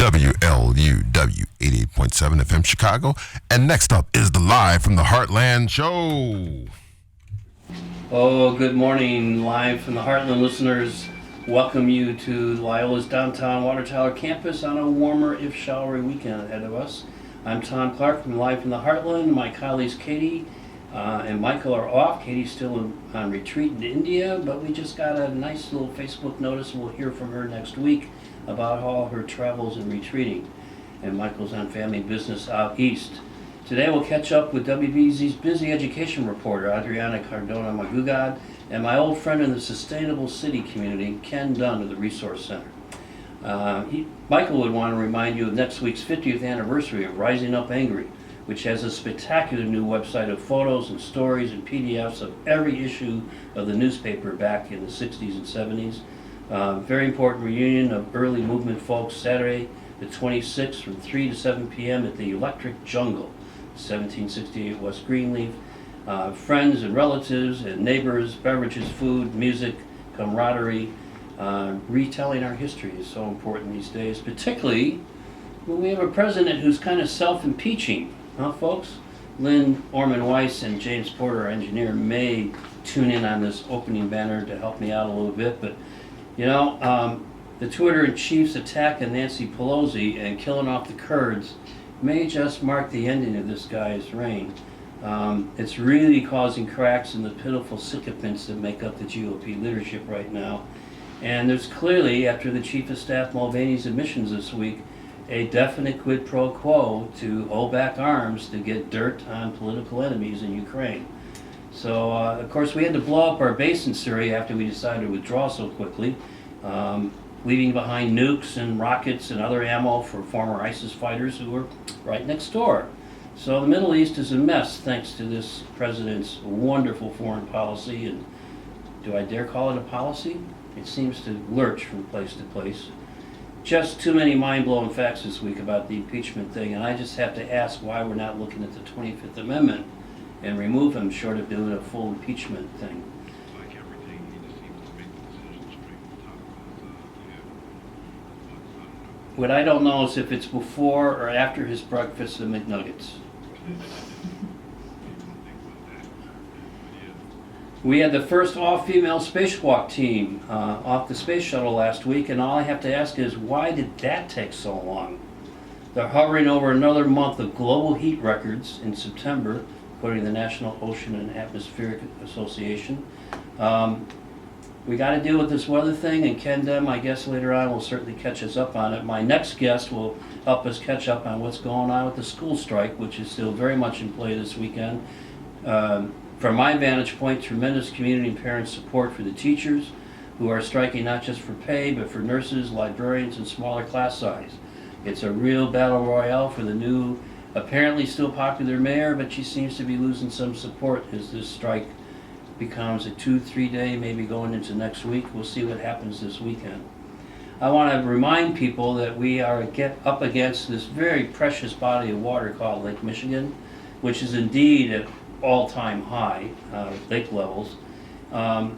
WLUW 88.7 FM Chicago. And next up is the Live from the Heartland show. Oh, good morning, Live from the Heartland listeners. Welcome you to Loyola's downtown Water Tower campus on a warmer, if showery, weekend ahead of us. I'm Tom Clark from Live from the Heartland. My colleagues Katie and Michael are off. Katie's still on retreat in India, but we just got a nice little Facebook notice. We'll hear from her next week about all her travels and retreating. And Michael's on family business out east. Today we'll catch up with WBZ's busy education reporter, Adriana Cardona Magugad, and my old friend in the Sustainable City community, Ken Dunn of the Resource Center. Michael would want to remind you of next week's 50th anniversary of Rising Up Angry, which has a spectacular new website of photos and stories and PDFs of every issue of the newspaper back in the 60s and 70s. Very important reunion of early movement folks, Saturday the 26th from 3 to 7 p.m. at the Electric Jungle, 1768 West Greenleaf. Friends and relatives and neighbors, beverages, food, music, camaraderie. Retelling our history is so important these days, particularly when we have a president who's kind of self-impeaching, huh, folks? Lynn Orman-Weiss and James Porter, our engineer, may tune in on this opening banner to help me out a little bit, but you know, the Twitter-in-Chief's attack on Nancy Pelosi and killing off the Kurds may just mark the ending of this guy's reign. It's really causing cracks in the pitiful sycophants that make up the GOP leadership right now. And there's clearly, after the Chief of Staff Mulvaney's admissions this week, a definite quid pro quo to hold back arms to get dirt on political enemies in Ukraine. So, of course, we had to blow up our base in Syria after we decided to withdraw so quickly, leaving behind nukes and rockets and other ammo for former ISIS fighters who were right next door. So the Middle East is a mess thanks to this president's wonderful foreign policy, and do I dare call it a policy? It seems to lurch from place to place. Just too many mind-blowing facts this week about the impeachment thing, and I just have to ask why we're not looking at the 25th Amendment and remove him short of doing a full impeachment thing. Like everything, he just seems to make the decisions straight from the top of What I don't know is if it's before or after his breakfast of McNuggets. We had the first all-female spacewalk team off the space shuttle last week, and all I have to ask is, why did that take so long? They're hovering over another month of global heat records in September, according to the National Ocean and Atmospheric Association. We got to deal with this weather thing, and Ken Dem, I guess later on, will certainly catch us up on it. My next guest will help us catch up on what's going on with the school strike, which is still very much in play this weekend. From my vantage point, tremendous community and parent support for the teachers who are striking not just for pay, but for nurses, librarians, and smaller class size. It's a real battle royale for the new, apparently still popular mayor, but she seems to be losing some support as this strike becomes a 2-3 day, maybe going into next week. We'll see what happens this weekend. I want to remind people that we are up against this very precious body of water called Lake Michigan, which is indeed at all-time high lake levels. But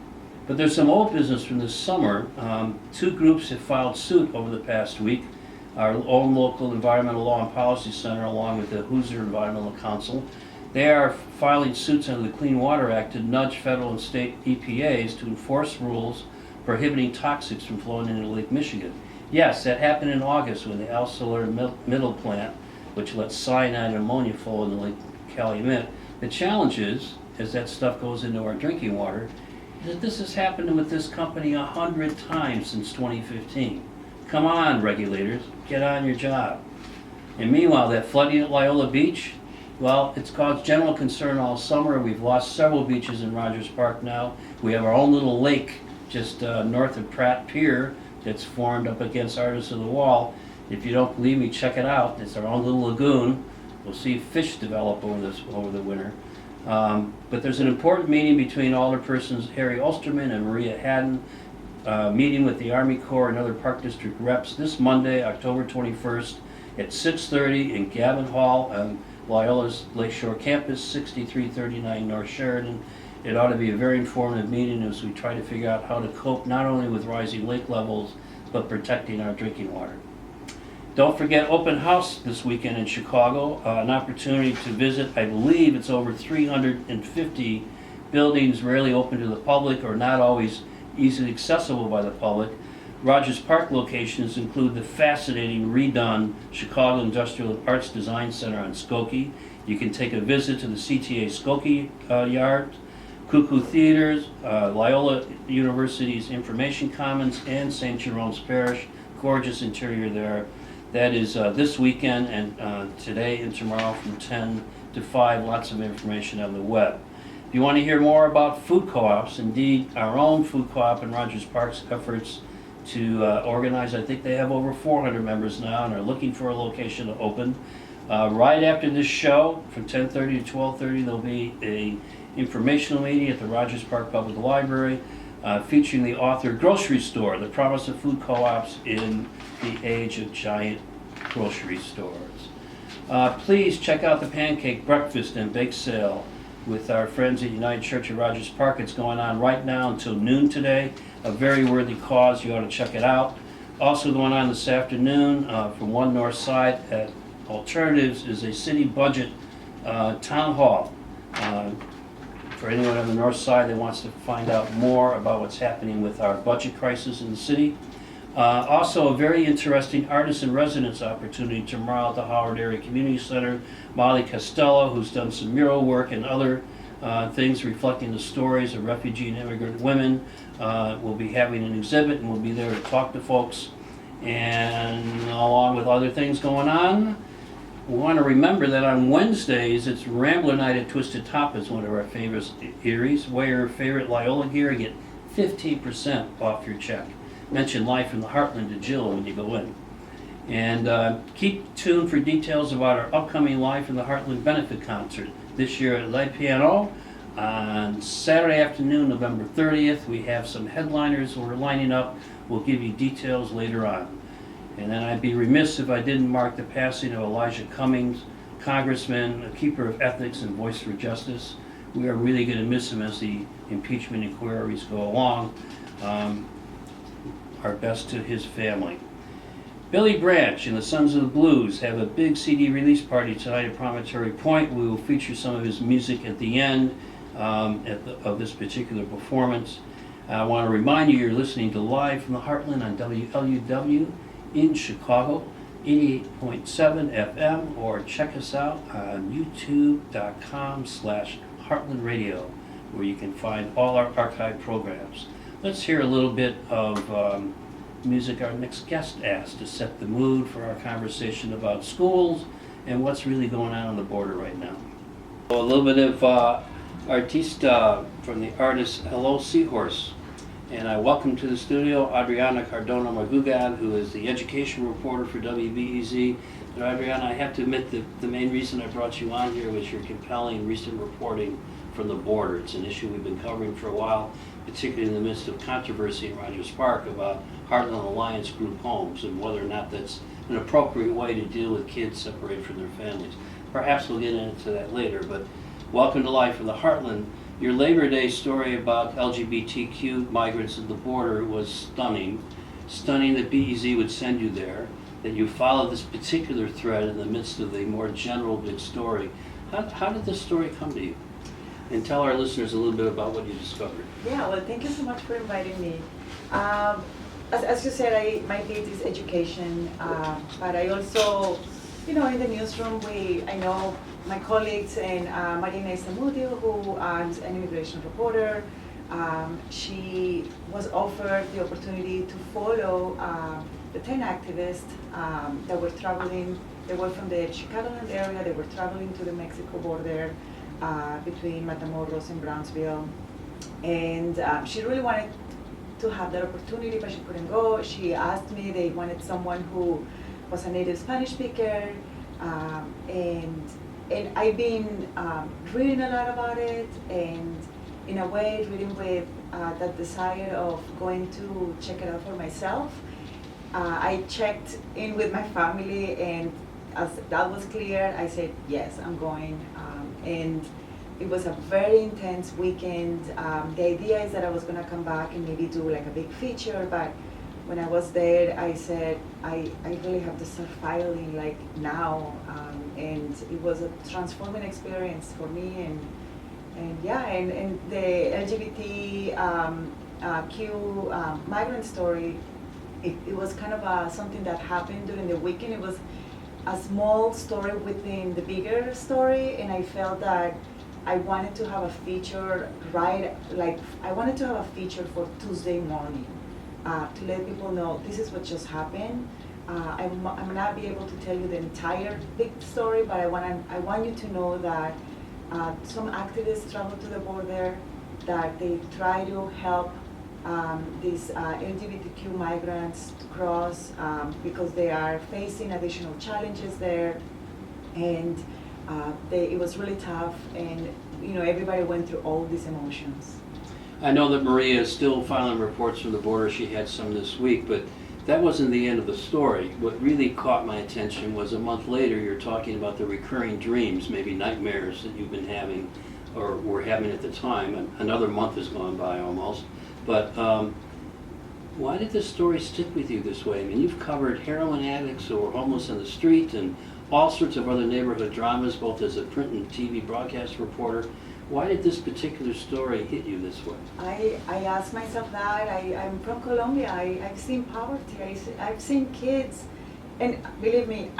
there's some old business from this summer. Two groups have filed suit over the past week. Our own local Environmental Law and Policy Center, along with the Hoosier Environmental Council, they are filing suits under the Clean Water Act to nudge federal and state EPAs to enforce rules prohibiting toxics from flowing into Lake Michigan. Yes, that happened in August when the ArcelorMittal plant, which lets cyanide and ammonia flow into Lake Calumet. The challenge is, as that stuff goes into our drinking water, is that this has happened with this company 100 times since 2015. Come on, regulators, get on your job. And meanwhile, that flooding at Loyola Beach, well, it's caused general concern all summer. We've lost several beaches in Rogers Park now. We have our own little lake just north of Pratt Pier that's formed up against Artists of the Wall. If you don't believe me, check it out. It's our own little lagoon. We'll see fish develop over the winter. But there's an important meeting between Alderpersons Harry Ulsterman and Maria Haddon, meeting with the Army Corps and other Park District reps this Monday, October 21st at 6:30 in Gavin Hall on Loyola's Lakeshore Campus, 6339 North Sheridan. It ought to be a very informative meeting as we try to figure out how to cope not only with rising lake levels, but protecting our drinking water. Don't forget open house this weekend in Chicago, an opportunity to visit. I believe it's over 350 buildings rarely open to the public or not always easily accessible by the public. Rogers Park locations include the fascinating redone Chicago Industrial and Arts Design Center on Skokie. You can take a visit to the CTA Skokie Yard, Cuckoo Theaters, Loyola University's Information Commons, and St. Jerome's Parish. Gorgeous interior there. That is this weekend and today and tomorrow from 10 to 5. Lots of information on the web. If you want to hear more about food co-ops, indeed our own food co-op in Rogers Park's efforts to organize, I think they have over 400 members now and are looking for a location to open. Right after this show, from 10:30 to 12:30, there'll be a informational meeting at the Rogers Park Public Library featuring the author Grocery Store, The Promise of Food Co-ops in the Age of Giant Grocery Stores. Please check out the pancake breakfast and bake sale with our friends at United Church of Rogers Park. It's going on right now until noon today. A very worthy cause. You ought to check it out. Also going on this afternoon from 1 North Side at Alternatives is a city budget town hall. For anyone on the north side that wants to find out more about what's happening with our budget crisis in the city. Also a very interesting artist in residence opportunity tomorrow at the Howard Area Community Center. Molly Costello, who's done some mural work and other things reflecting the stories of refugee and immigrant women, will be having an exhibit and will be there to talk to folks. And along with other things going on, we want to remember that on Wednesdays, it's Rambler Night at Twisted Top is one of our favorite eateries. Wear your favorite Loyola gear and get 15% off your check. Mention Life in the Heartland to Jill when you go in. And keep tuned for details about our upcoming Life in the Heartland benefit concert this year at Le Piano on Saturday afternoon, November 30th. We have some headliners we're lining up. We'll give you details later on. And then I'd be remiss if I didn't mark the passing of Elijah Cummings, Congressman, a keeper of ethics and voice for justice. We are really going to miss him as the impeachment inquiries go along. Our best to his family. Billy Branch and the Sons of the Blues have a big CD release party tonight at Promontory Point. We will feature some of his music at the end of this particular performance. I want to remind you, you're listening to Live from the Heartland on WLUW in Chicago, 88.7 FM, or check us out on youtube.com/Heartland Radio, where you can find all our archive programs. Let's hear a little bit of music our next guest asked to set the mood for our conversation about schools and what's really going on the border right now. So a little bit of artista from the artist Hello Seahorse. And I welcome to the studio Adriana Cardona Magugan, who is the education reporter for WBEZ. And Adriana, I have to admit that the main reason I brought you on here was your compelling recent reporting from the border. It's an issue we've been covering for a while, particularly in the midst of controversy in Rogers Park about Heartland Alliance group homes and whether or not that's an appropriate way to deal with kids separated from their families. Perhaps we'll get into that later, but welcome to Life in the Heartland. Your Labor Day story about LGBTQ migrants at the border was stunning. Stunning that BEZ would send you there, that you follow this particular thread in the midst of the more general big story. How did this story come to you? And tell our listeners a little bit about what you discovered. Yeah, well, thank you so much for inviting me. As you said, my field is education, but I also, in the newsroom, I know my colleagues and Marina Isamudio, who is an immigration reporter. She was offered the opportunity to follow the 10 activists that were traveling. They were from the Chicagoland area. They were traveling to the Mexico border between Matamoros and Brownsville. And she really wanted to have that opportunity, but she couldn't go. She asked me, they wanted someone who was a native Spanish speaker, and I've been reading a lot about it, and in a way reading with that desire of going to check it out for myself. I checked in with my family, and as that was clear, I said, yes, I'm going. And it was a very intense weekend. The idea is that I was going to come back and maybe do like a big feature, but when I was there, I said, I really have to start filing like now. And it was a transforming experience for me. And yeah, and the LGBT Q migrant story, it was kind of something that happened during the weekend. It was a small story within the bigger story, and I felt that I wanted to have a feature, I wanted to have a feature for Tuesday morning to let people know this is what just happened. I may not be able to tell you the entire big story, but I want you to know that some activists travel to the border, that they try to help these LGBTQ migrants to cross because they are facing additional challenges there, and it was really tough, and everybody went through all these emotions. I know that Maria is still filing reports from the border. She had some this week, but that wasn't the end of the story. What really caught my attention was a month later you're talking about the recurring dreams, maybe nightmares that you've been having or were having at the time. Another month has gone by almost. But why did this story stick with you this way? I mean, you've covered heroin addicts who are homeless in the street and all sorts of other neighborhood dramas, both as a print and TV broadcast reporter. Why did this particular story hit you this way? I asked myself that. I'm from Colombia. I've seen poverty. I've seen kids. And believe me,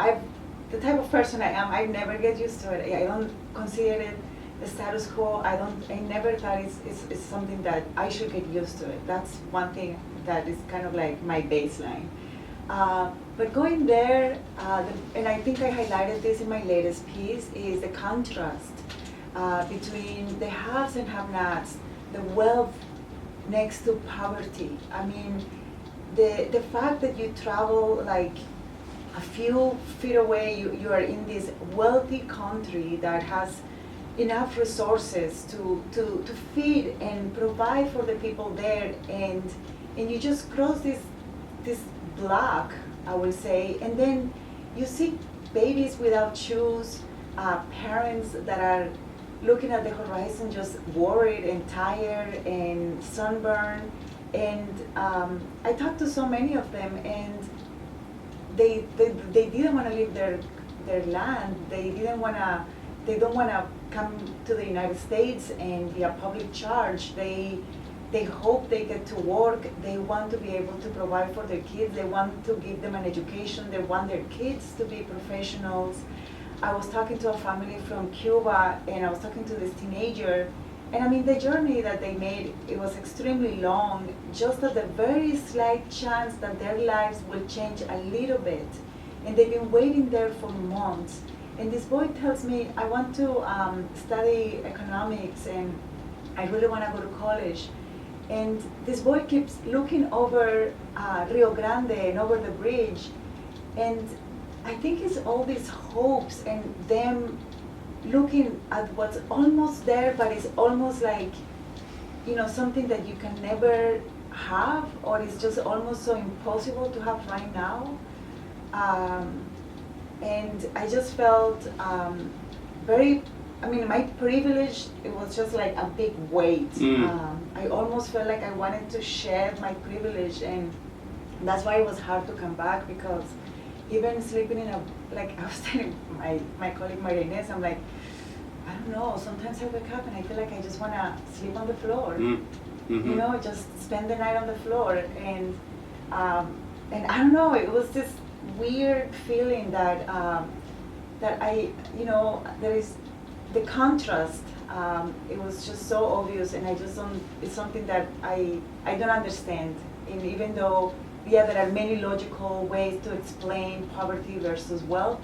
the type of person I am, I never get used to it. I don't consider it the status quo. I never thought it's something that I should get used to it. That's one thing that is kind of like my baseline. But going there, and I think I highlighted this in my latest piece, is the contrast between the haves and have-nots, the wealth next to poverty. I mean, the fact that you travel like a few feet away, you are in this wealthy country that has enough resources to feed and provide for the people there, and you just cross this block, I will say, and then you see babies without shoes, parents that are looking at the horizon just worried and tired and sunburned. And I talked to so many of them, and they didn't want to leave their land. They don't want to come to the United States and be a public charge. They hope they get to work. They want to be able to provide for their kids. They want to give them an education. They want their kids to be professionals. I was talking to a family from Cuba, and I was talking to this teenager, and I mean, the journey that they made, it was extremely long, just at the very slight chance that their lives will change a little bit. And they've been waiting there for months. And this boy tells me, I want to study economics, and I really want to go to college. And this boy keeps looking over Rio Grande and over the bridge, and I think it's all these hopes and them looking at what's almost there, but it's almost like, something that you can never have, or it's just almost so impossible to have right now. And I just felt my privilege, it was just like a big weight. I almost felt like I wanted to share my privilege, and that's why it was hard to come back, because even sleeping in I was telling my colleague Maria Inez, I'm like, I don't know, sometimes I wake up and I feel like I just want to sleep on the floor. Mm-hmm. Just spend the night on the floor. And I don't know, it was this weird feeling that there is the contrast. It was just so obvious, and I just don't, it's something that I don't understand. And even though, there are many logical ways to explain poverty versus wealth,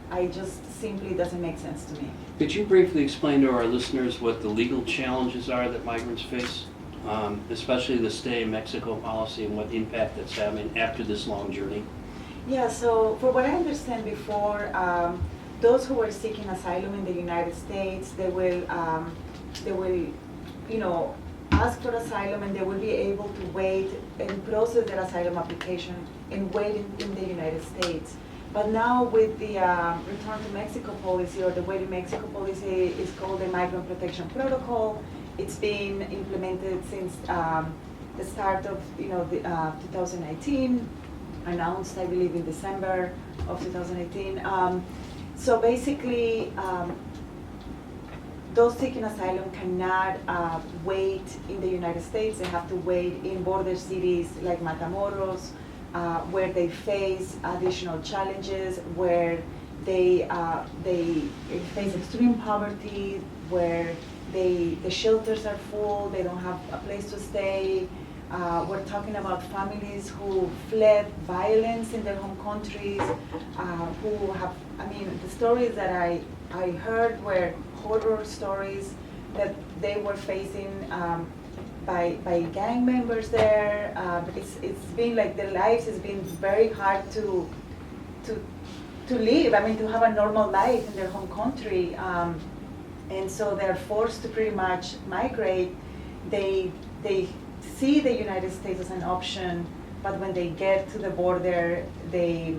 I just simply doesn't make sense to me. Could you briefly explain to our listeners what the legal challenges are that migrants face, especially the stay in Mexico policy, and what impact that's having after this long journey? Yeah, so for what I understand before, those who were seeking asylum in the United States, they will ask for asylum, and they will be able to wait and process their asylum application and wait in the United States. But now with the Return to Mexico policy, or the Wait in Mexico policy, is called the Migrant Protection Protocol. It's been implemented since the the start of, 2019, announced, I believe, in December of 2018. So basically, those seeking asylum cannot wait in the United States. They have to wait in border cities like Matamoros, where they face additional challenges, where they face extreme poverty, where the shelters are full, they don't have a place to stay. We're talking about families who fled violence in their home countries, who have, the stories that I heard were horror stories that they were facing by gang members there. It's been like their lives has been very hard to live, to have a normal life in their home country. And so they're forced to pretty much migrate. They see the United States as an option, but when they get to the border, they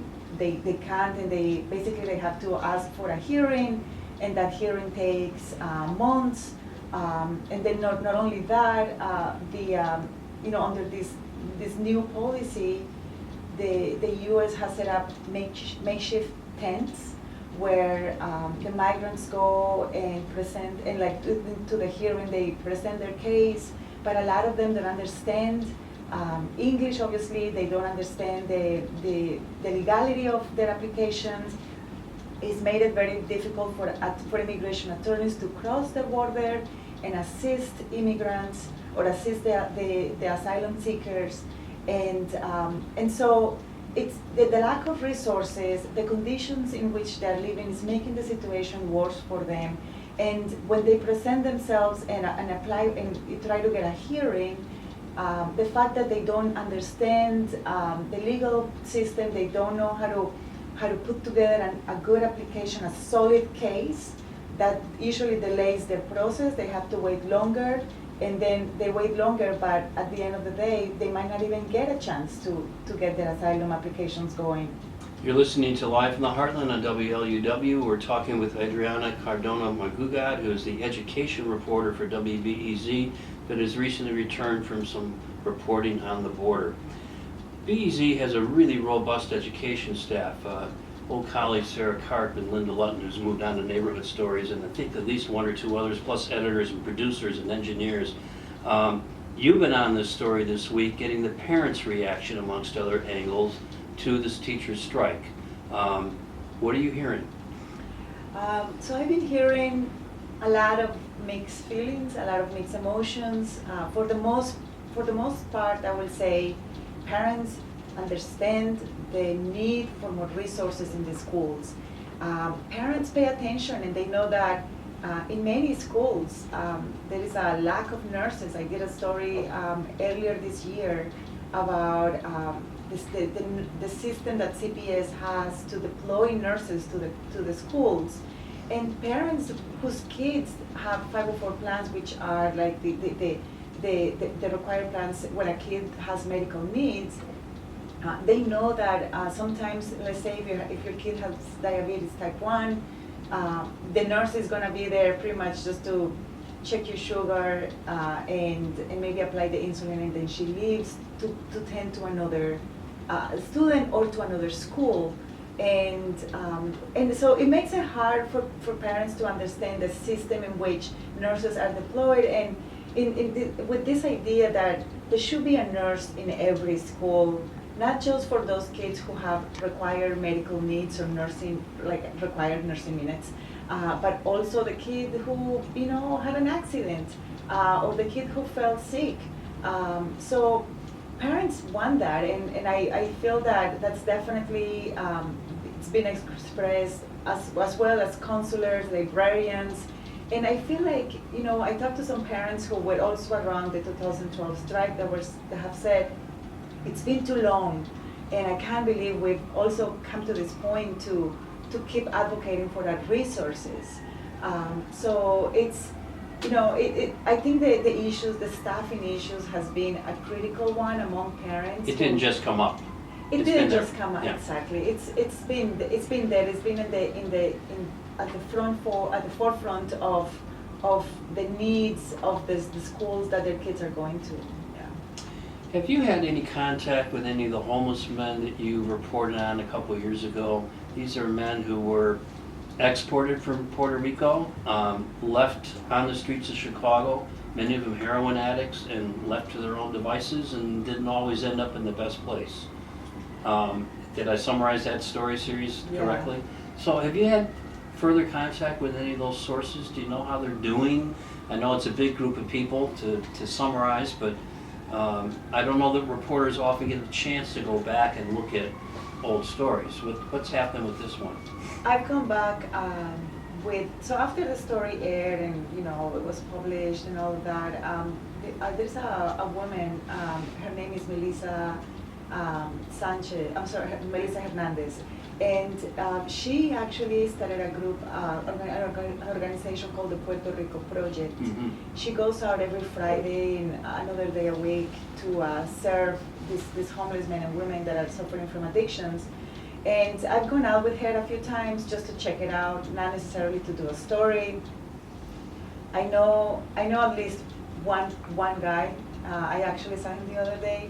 can't, and they have to ask for a hearing, and that hearing takes months. And then not only that, under this new policy, the U.S. has set up makeshift tents where the migrants go and present, and to the hearing they present their case, but a lot of them don't understand English. Obviously, they don't understand the legality of their applications. It's made it very difficult for immigration attorneys to cross the border and assist immigrants or assist the asylum seekers, and so it's the lack of resources, the conditions in which they're living is making the situation worse for them. And when they present themselves and apply and try to get a hearing, the fact that they don't understand the legal system, they don't know how to put together a good application, a solid case, that usually delays their process. They have to wait longer, and then they wait longer, but at the end of the day, they might not even get a chance to get their asylum applications going. You're listening to Live from the Heartland on WLUW. We're talking with Adriana Cardona, who is the education reporter for WBEZ, that has recently returned from some reporting on the border. BEZ has a really robust education staff. Old colleagues Sarah Karp and Linda Lutton, who's moved on to Neighborhood Stories, and I think at least one or two others, plus editors and producers and engineers. You've been on this story this week, getting the parents' reaction, amongst other angles, to this teacher's strike. What are you hearing? So I've been hearing a lot of mixed feelings, a lot of mixed emotions. For the most part, I will say parents understand the need for more resources in the schools. Parents pay attention, and they know that in many schools there is a lack of nurses. I did a story earlier this year about the system that CPS has to deploy nurses to the schools, and parents whose kids have 504 plans, which are like the required plans when a kid has medical needs. They know that sometimes, let's say if your kid has diabetes type 1, the nurse is going to be there pretty much just to check your sugar and maybe apply the insulin, and then she leaves to tend to another student or to another school. And so it makes it hard for parents to understand the system in which nurses are deployed, and with this idea that there should be a nurse in every school, not just for those kids who have required medical needs or nursing, like required nursing minutes, but also the kid who had an accident or the kid who fell sick. So parents want that, and I feel that that's definitely it's been expressed as well as counselors, librarians. And I feel like, I talked to some parents who were also around the 2012 strike that have said, it's been too long, and I can't believe we've also come to this point to keep advocating for that resources. So it's, I think the issues, the staffing issues has been a critical one among parents. It didn't just come up. It didn't just come up, yeah. exactly. It's been there. It's been at the forefront of the needs of the schools that their kids are going to. Yeah. Have you had any contact with any of the homeless men that you reported on a couple of years ago? These are men who were exported from Puerto Rico, left on the streets of Chicago, many of them heroin addicts, and left to their own devices and didn't always end up in the best place. Did I summarize that story series correctly? Yeah. So have you had further contact with any of those sources? Do you know how they're doing? I know it's a big group of people to summarize, but I don't know that reporters often get a chance to go back and look at old stories. What's happened with this one? I've come back so after the story aired and it was published and all of that, there's a woman, her name is Melissa Melissa Hernandez, and she actually started a group, an organization called the Puerto Rico Project. Mm-hmm. She goes out every Friday and another day a week to serve these homeless men and women that are suffering from addictions. And I've gone out with her a few times just to check it out, not necessarily to do a story. I know at least one guy. I actually saw him the other day.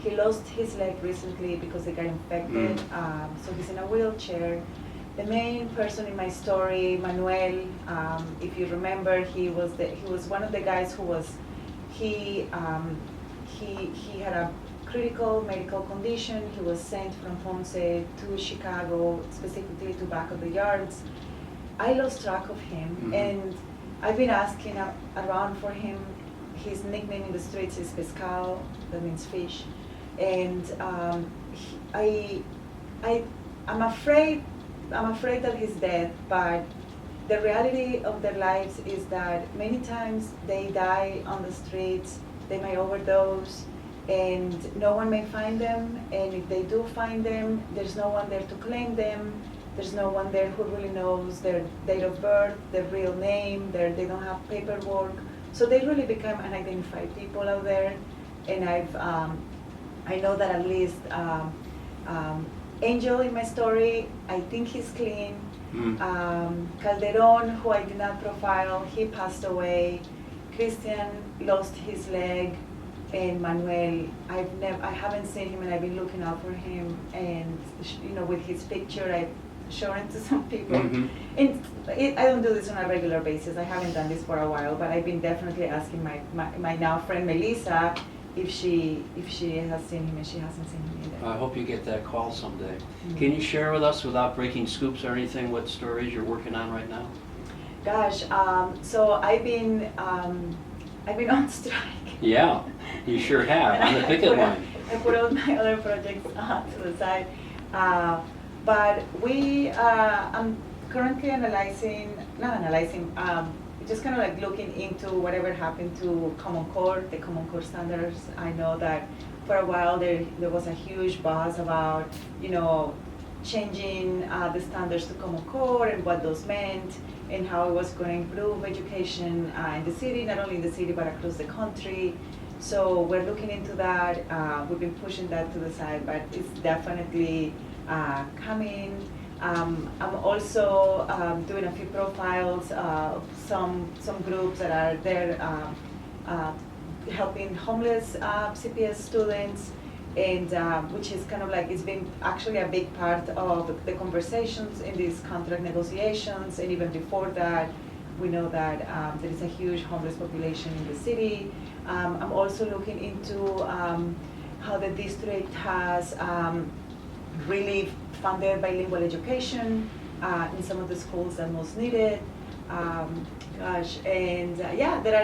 He lost his leg recently because it got infected, so he's in a wheelchair. The main person in my story, Manuel, if you remember, he was one of the guys who was he had a critical medical condition. He was sent from Ponce to Chicago, specifically to Back of the Yards. I lost track of him, and I've been asking around for him. His nickname in the streets is Pescado, that means fish. And I'm afraid that he's dead, but the reality of their lives is that many times they die on the streets, they may overdose, and no one may find them, and if they do find them, there's no one there to claim them, there's no one there who really knows their date of birth, their real name, they don't have paperwork, so they really become unidentified people out there. And I know that at least Angel in my story, I think he's clean. Calderon, who I did not profile, he passed away. Christian lost his leg, and Manuel, I haven't seen him, and I've been looking out for him. And with his picture, I've shown it to some people. And I don't do this on a regular basis. I haven't done this for a while, but I've been definitely asking my now friend Melissa if she has seen him, and she hasn't seen him either. I hope you get that call someday. Can you share with us, without breaking scoops or anything, what stories you're working on right now? Gosh, so I've been on strike. Yeah, you sure have, on the picket line. I put all my other projects to the side. But I'm currently just kind of like looking into whatever happened to Common Core, the Common Core standards. I know that for a while there was a huge buzz about, changing the standards to Common Core and what those meant and how it was going to improve education in the city, not only in the city but across the country. So we're looking into that. We've been pushing that to the side, but it's definitely coming. I'm also doing a few profiles of some groups that are there helping homeless CPS students, and which is kind of like, it's been actually a big part of the conversations in these contract negotiations, and even before that, we know that there is a huge homeless population in the city. I'm also looking into how the district has really funded bilingual education in some of the schools that most need it. There are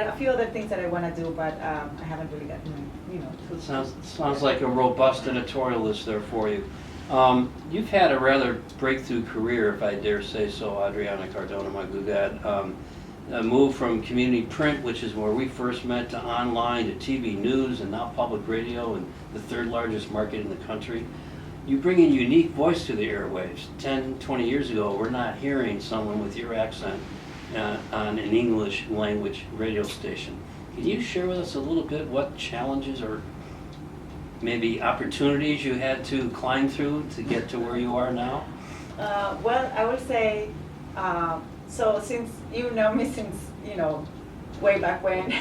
a few other things that I want to do, but I haven't really gotten, to. Sounds like a robust editorial list there for you. You've had a rather breakthrough career, if I dare say so, Adriana Cardona, my Gugad. A move from community print, which is where we first met, to online, to TV news, and now public radio, and the third largest market in the country. You bring a unique voice to the airwaves. 10, 20 years ago, we're not hearing someone with your accent on an English language radio station. Can you share with us a little bit what challenges or maybe opportunities you had to climb through to get to where you are now? Well, I would say, so since you know me since, way back when,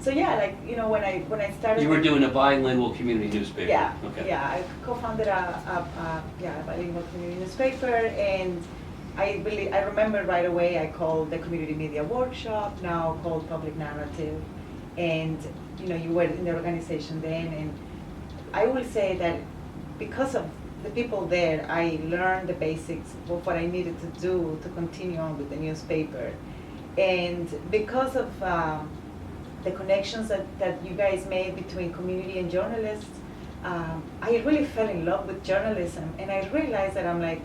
so yeah, like, you know, when I started. You were doing a bilingual community newspaper? Yeah, Okay. yeah. I co-founded a bilingual community newspaper, and I remember right away I called the community media workshop, now called Public Narrative, and you know, you were in the organization then, and I will say that because of the people there, I learned the basics of what I needed to do to continue on with the newspaper, and because of the connections that you guys made between community and journalists, I really fell in love with journalism, and I realized that I'm like,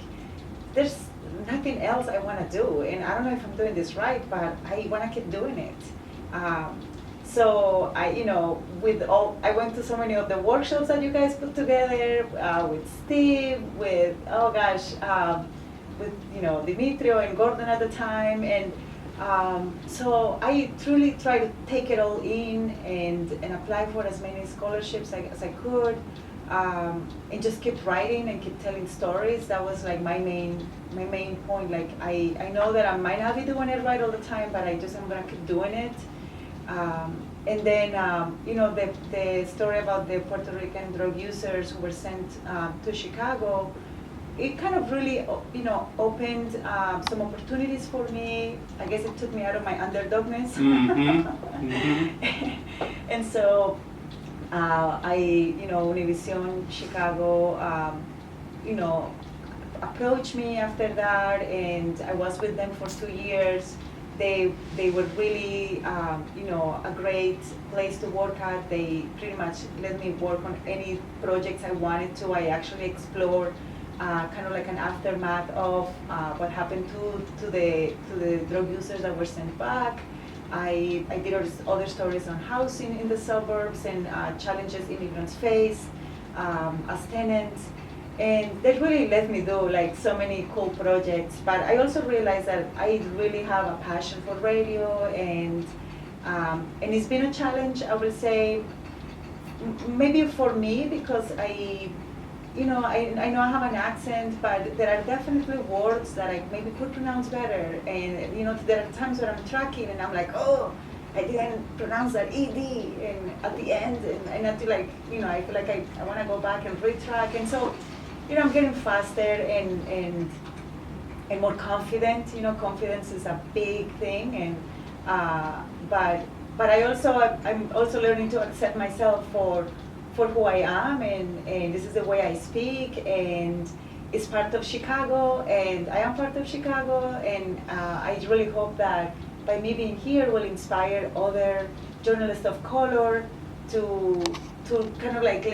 there's nothing else I want to do, and I don't know if I'm doing this right, but I want to keep doing it. So I, you know, I went to so many of the workshops that you guys put together with Steve, with with you know Dimitrio and Gordon at the time, and so I truly tried to take it all in and apply for as many scholarships as I could, and just keep writing and keep telling stories. That was like my main point. Like I know that I might not be doing it right all the time, but I'm gonna keep doing it. And then you know, the story about the Puerto Rican drug users who were sent to Chicago, it kind of really, you know, opened some opportunities for me. I guess it took me out of my underdogness. Mm-hmm. Mm-hmm. And so you know, Univision Chicago, you know, approached me after that, and I was with them for 2 years. They were really, you know, a great place to work at. They pretty much let me work on any projects I wanted to. I actually explored kind of like an aftermath of what happened to the drug users that were sent back. I did other stories on housing in the suburbs and challenges immigrants face as tenants. And that really let me do like so many cool projects. But I also realized that I really have a passion for radio, and it's been a challenge, I would say, maybe for me, because you know, I know I have an accent, but there are definitely words that I maybe could pronounce better. And you know, there are times when I'm tracking and I'm like, oh, I didn't pronounce that ED and at the end, and I feel like, you know, I feel like I want to go back and retrack. And so, you know, I'm getting faster and more confident. You know, confidence is a big thing, and but I'm also learning to accept myself for who I am, and this is the way I speak, and it's part of Chicago, and I am part of Chicago, and I really hope that by me being here will inspire other journalists of color to kind of like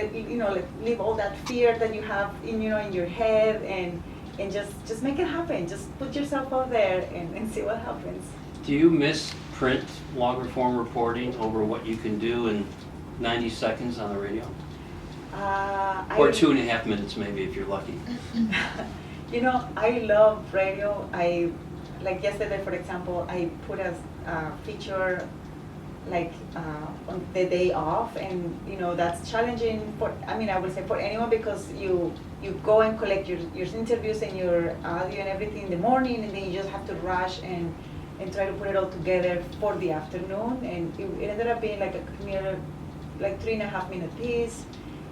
leave all that fear that you have in your head, and just make it happen. Just put yourself out there and see what happens. Do you miss print, longer form reporting over what you can do in 90 seconds on the radio? Or 2.5 minutes maybe if you're lucky. You know, I love radio. Like yesterday, for example, I put a feature like on the day off, and you know, that's challenging I would say for anyone, because you go and collect your interviews and your audio and everything in the morning, and then you just have to rush and try to put it all together for the afternoon, and it ended up being like a near like 3.5 minute piece,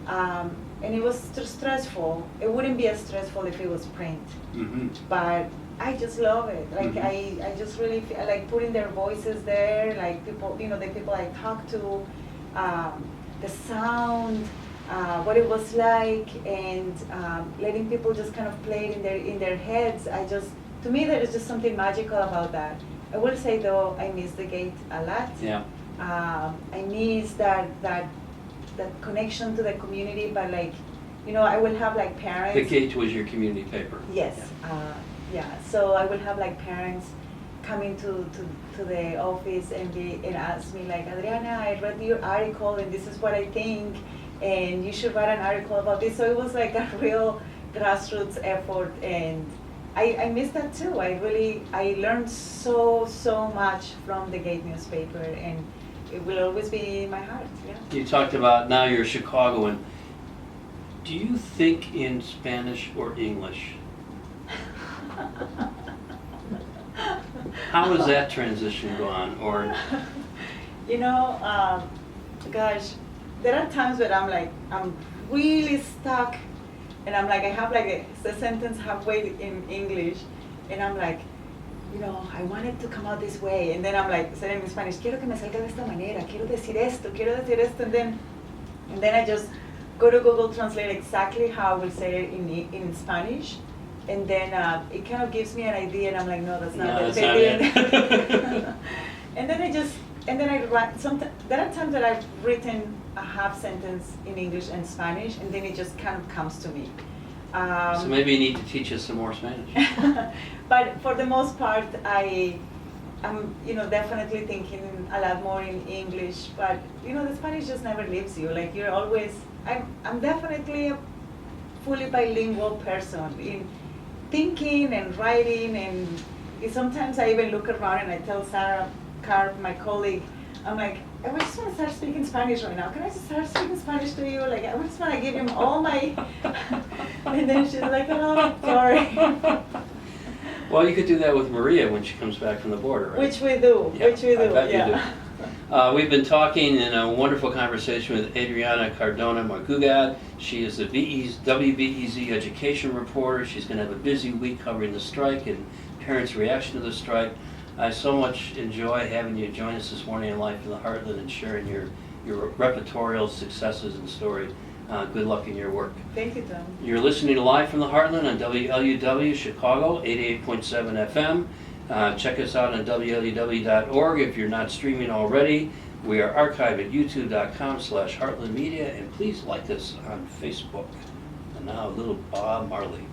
and it was stressful. It wouldn't be as stressful if it was print, Mm-hmm. but I just love it. Like Mm-hmm. I just really feel like putting their voices there, like people, you know, the people I talk to, the sound, what it was like, and letting people just kind of play it in their heads. To me, there is just something magical about that. I will say though, I miss the gate a lot. Yeah. I miss that connection to the community, but like, you know, I will have like parents. The Gate was your community paper. Yes. Yeah. Yeah, so I will have like parents coming to the office and ask me like, Adriana, I read your article and this is what I think, and you should write an article about this. So it was like a real grassroots effort, and I miss that too. I learned so much from the Gate newspaper, and it will always be in my heart. Yeah. You talked about now you're Chicagoan. Do you think in Spanish or English? How has that transition gone? Or You know, gosh, there are times where I'm like, I'm really stuck, and I'm like, I have like the sentence halfway in English, and I'm like, you know, I want it to come out this way, and then I'm like saying in Spanish, quiero que me salga de esta manera, quiero decir esto, and then I just go to Google Translate exactly how I will say it in Spanish, and then it kind of gives me an idea, and I'm like, no, that's not No, the that's not it. And then I write. There are times that I've written a half sentence in English and Spanish, and then it just kind of comes to me. So maybe you need to teach us some more Spanish. But for the most part, I'm definitely thinking a lot more in English. But the Spanish just never leaves you. Like you're always. I'm definitely a fully bilingual person in thinking and writing, and sometimes I even look around and I tell Sarah Carr, my colleague, I'm like, I just want to start speaking Spanish right now. Can I just start speaking Spanish to you? Like, I just want to give him all my. And then she's like, oh, sorry. Well, you could do that with Maria when she comes back from the border, right? Which we do. Yeah, Which we do. I bet yeah. you do. We've been talking in a wonderful conversation with Adriana Cardona Margugad. She is the WBEZ education reporter. She's going to have a busy week covering the strike and parents' reaction to the strike. I so much enjoy having you join us this morning in Life in the Heartland and sharing your repertorial successes and stories. Good luck in your work. Thank you, Tom. You're listening to Live from the Heartland on WLUW Chicago, 88.7 FM. Check us out on WLUW.org if you're not streaming already. We are archived at youtube.com/heartlandmedia, and please like us on Facebook. And now a little Bob Marley.